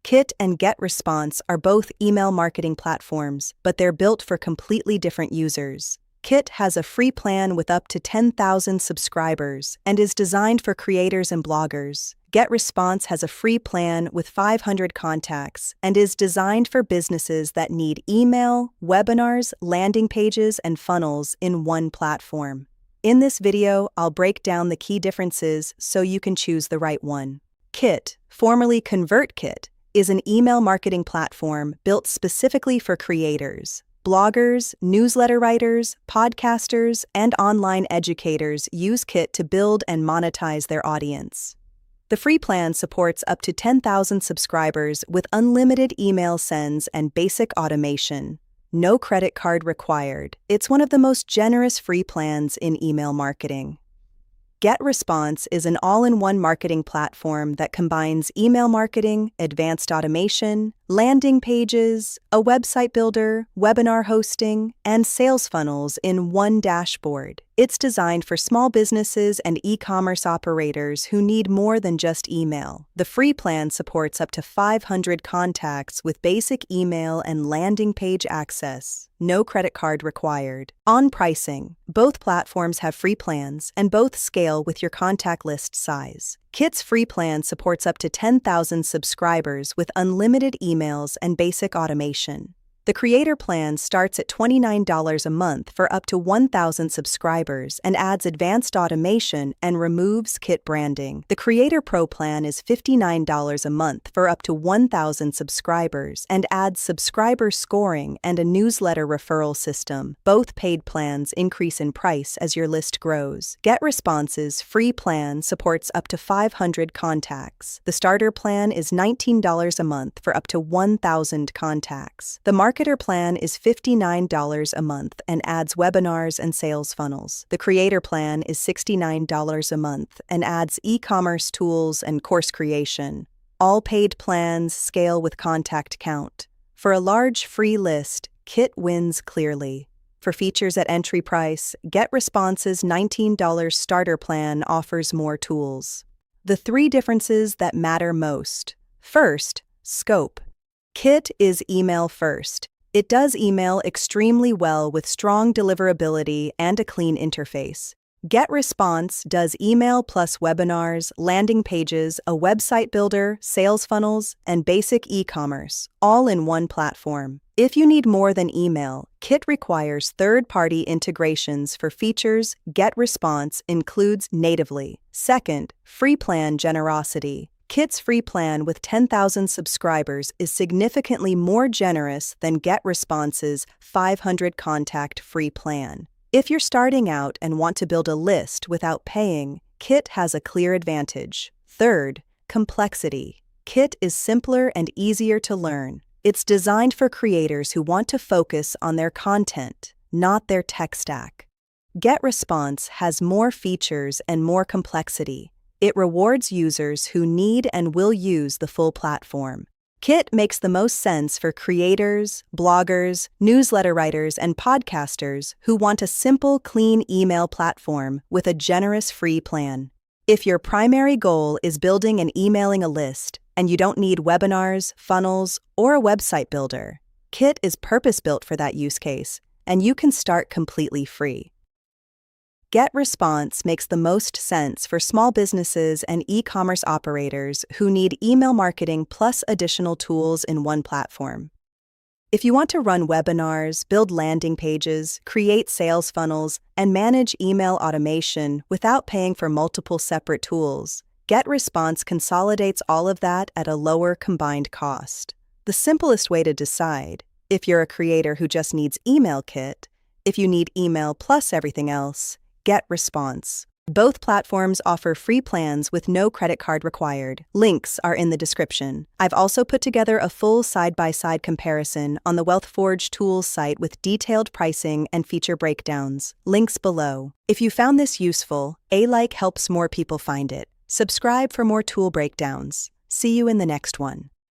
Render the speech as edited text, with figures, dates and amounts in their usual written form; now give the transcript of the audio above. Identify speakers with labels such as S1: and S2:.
S1: Kit and GetResponse are both email marketing platforms, but they're built for completely different users. Kit has a free plan with up to 10,000 subscribers and is designed for creators and bloggers. GetResponse has a free plan with 500 contacts and is designed for businesses that need email, webinars, landing pages, and funnels in one platform. In this video, I'll break down the key differences so you can choose the right one. Kit, formerly ConvertKit, is an email marketing platform built specifically for creators. Bloggers, newsletter writers, podcasters, and online educators use Kit to build and monetize their audience. The free plan supports up to 10,000 subscribers with unlimited email sends and basic automation. No credit card required. It's one of the most generous free plans in email marketing. GetResponse is an all-in-one marketing platform that combines email marketing, advanced automation, landing pages, a website builder, webinar hosting, and sales funnels in one dashboard. It's designed for small businesses and e-commerce operators who need more than just email. The free plan supports up to 500 contacts with basic email and landing page access. No credit card required. On pricing, both platforms have free plans and both scale with your contact list size. Kit's free plan supports up to 10,000 subscribers with unlimited emails and basic automation. The creator plan starts at $29 a month for up to 1,000 subscribers and adds advanced automation and removes Kit branding. The Creator Pro plan is $59 a month for up to 1,000 subscribers and adds subscriber scoring and a newsletter referral system. Both paid plans increase in price as your list grows. GetResponse's free plan supports up to 500 contacts. The starter plan is $19 a month for up to 1,000 contacts. The Marketer plan is $59 a month and adds webinars and sales funnels. The Creator plan is $69 a month and adds e-commerce tools and course creation. All paid plans scale with contact count. For a large free list, Kit wins clearly. For features at entry price, GetResponse's $19 starter plan offers more tools. The three differences that matter most. First, scope. Kit is email first. It does email extremely well with strong deliverability and a clean interface. GetResponse does email plus webinars, landing pages, a website builder, sales funnels, and basic e-commerce, all in one platform. If you need more than email, Kit requires third-party integrations for features GetResponse includes natively. Second, free plan generosity. Kit's free plan with 10,000 subscribers is significantly more generous than GetResponse's 500 contact free plan. If you're starting out and want to build a list without paying, Kit has a clear advantage. Third, complexity. Kit is simpler and easier to learn. It's designed for creators who want to focus on their content, not their tech stack. GetResponse has more features and more complexity. It rewards users who need and will use the full platform. Kit makes the most sense for creators, bloggers, newsletter writers, and podcasters who want a simple, clean email platform with a generous free plan. If your primary goal is building and emailing a list, and you don't need webinars, funnels, or a website builder, Kit is purpose-built for that use case, and you can start completely free. GetResponse makes the most sense for small businesses and e-commerce operators who need email marketing plus additional tools in one platform. If you want to run webinars, build landing pages, create sales funnels, and manage email automation without paying for multiple separate tools, GetResponse consolidates all of that at a lower combined cost. The simplest way to decide, if you're a creator who just needs email Kit, if you need email plus everything else, GetResponse. Both platforms offer free plans with no credit card required. Links are in the description. I've also put together a full side-by-side comparison on the WealthForge tools site with detailed pricing and feature breakdowns. Links below. If you found this useful, a like helps more people find it. Subscribe for more tool breakdowns. See you in the next one.